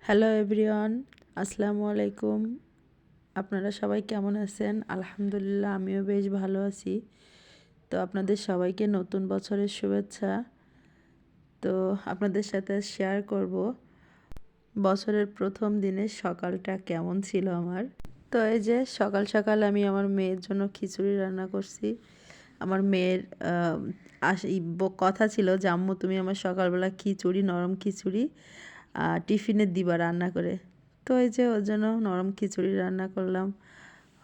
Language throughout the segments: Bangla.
হ্যালো এভরিওয়ান, আসসালামু আলাইকুম। আপনারা সবাই কেমন আছেন? আলহামদুলিল্লাহ, আমিও বেশ ভালো আছি। তো আপনাদের সবাইকে নতুন বছরের শুভেচ্ছা। তো আপনাদের সাথে শেয়ার করব বছরের প্রথম দিনের সকালটা কেমন ছিল আমার। তো এই যে সকাল সকাল আমি আমার মেয়ের জন্য খিচুড়ি রান্না করছি। আমার মেয়ের কথা ছিল যে আম্মু তুমি আমার সকালবেলা খিচুড়ি, নরম খিচুড়ি টিফিনে দিবা রান্না করে। তো এই যে ওর জন্য নরম খিচুড়ি রান্না করলাম,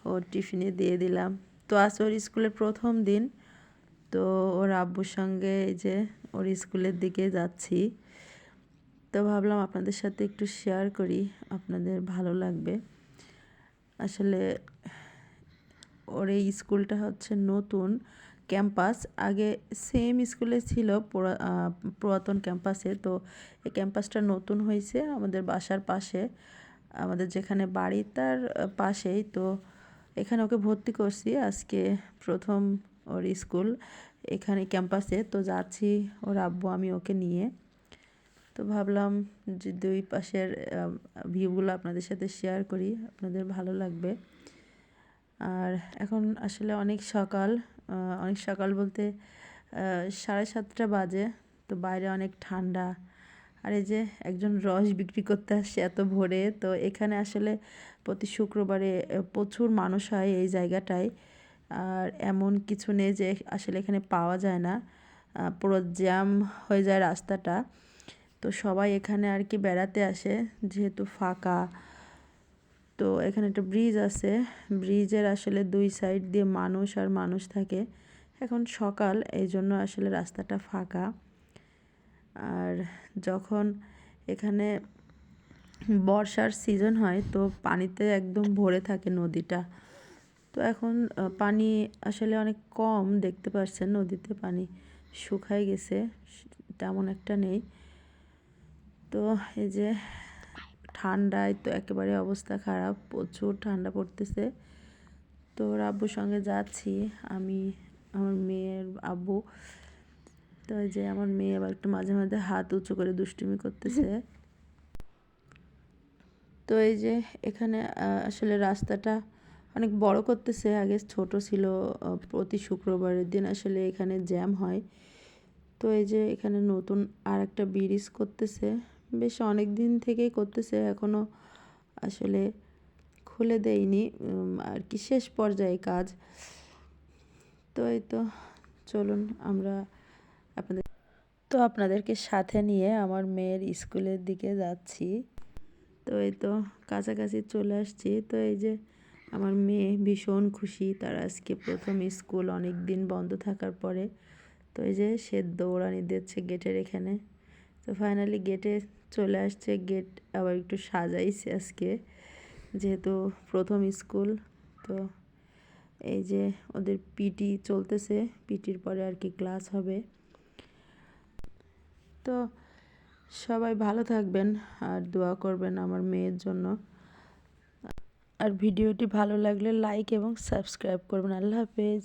ওর টিফিনে দিয়ে দিলাম। তো আজ ওর স্কুলের প্রথম দিন। তো ওর আব্বুর সঙ্গে এই যে ওর স্কুলের দিকে যাচ্ছি। তো ভাবলাম আপনাদের সাথে একটু শেয়ার করি, আপনাদের ভালো লাগবে। আসলে ওর এই স্কুলটা হচ্ছে নতুন ক্যাম্পাস। আগে সেম স্কুলে ছিল পুরাতন ক্যাম্পাসে। তো এই ক্যাম্পাসটা নতুন হয়েছে আমাদের বাসার পাশে, আমাদের যেখানে বাড়ি তার পাশেই। তো এখানে ওকে ভর্তি করছি, আজকে প্রথম ওর স্কুল এখানে ক্যাম্পাসে। তো যাচ্ছি ওর আব্বু আমি ওকে নিয়ে। তো ভাবলাম যে দুই পাশের ভিউগুলো আপনাদের সাথে শেয়ার করি, আপনাদের ভালো লাগবে। আর এখন আসলে অনেক সকাল বলতে 7:30 বাজে। তো বাইরে অনেক ঠান্ডা। আর এই যে একজন রস বিক্রি করতে আসছে এত ভোরে। তো এখানে আসলে প্রতি শুক্রবারে প্রচুর মানুষ হয় এই জায়গাটায়। আর এমন কিছু নেই যে আসলে এখানে পাওয়া যায় না, পুরো জ্যাম হয়ে যায় রাস্তাটা। তো সবাই এখানে আর কি বেড়াতে আসে যেহেতু ফাঁকা। তো এখানে একটা ব্রিজ আছে, ব্রিজের আসলে দুই সাইড দিয়ে মানুষ আর মানুষ থাকে। এখন সকাল, এই জন্য আসলে রাস্তাটা ফাঁকা। আর যখন এখানে বর্ষার সিজন হয় তো পানিতে একদম ভরে থাকে নদীটা। তো এখন পানি আসলে অনেক কম, দেখতে পাচ্ছেন নদীতে পানি শুকায় গেছে, তেমন একটা নেই। তো এই যে ঠান্ডায় তো একেবারে অবস্থা খারাপ, প্রচুর ঠান্ডা পড়তেছে। তো ওর আব্বুর সঙ্গে যাচ্ছি আমি, আমার মেয়ের আব্বু। তো এই যে আমার মেয়ে আবার একটু মাঝে মাঝে হাত উঁচু করে দুষ্টুমি করতেছে। তো এই যে এখানে আসলে রাস্তাটা অনেক বড় করতেছে, আগে ছোট ছিল। প্রতি শুক্রবারের দিন আসলে এখানে জ্যাম হয়। তো এই যে এখানে নতুন আর একটা ব্রিজ করতেছে, বেশ অনেক দিন থেকেই করতেছে, এখনও আসলে খুলে দেয়নি আর কি, শেষ পর্যায়ে কাজ। তো এই তো চলুন আমরা আপনাদেরকে সাথে নিয়ে আমার মেয়ের স্কুলের দিকে যাচ্ছি। তো এই তো কাছাকাছি চলে আসছি। তো এই যে আমার মেয়ে ভীষণ খুশি, তার আজকে প্রথম স্কুল অনেক দিন বন্ধ থাকার পরে। তো এই যে সে দৌড়ানি দিচ্ছে গেটের এখানে। তো ফাইনালি গেটে চলে আসছে, গেট আবার একটু সাজাইছে আজকে যেহেতু প্রথম স্কুল। তো এই যে ওদের পিটি চলতেছে, পিটির পরে আর কি ক্লাস হবে। তো সবাই ভালো থাকবেন আর দোয়া করবেন আমার মেয়ের জন্য। আর ভিডিওটি ভালো লাগলে লাইক এবং সাবস্ক্রাইব করবেন। আল্লাহ হাফেজ।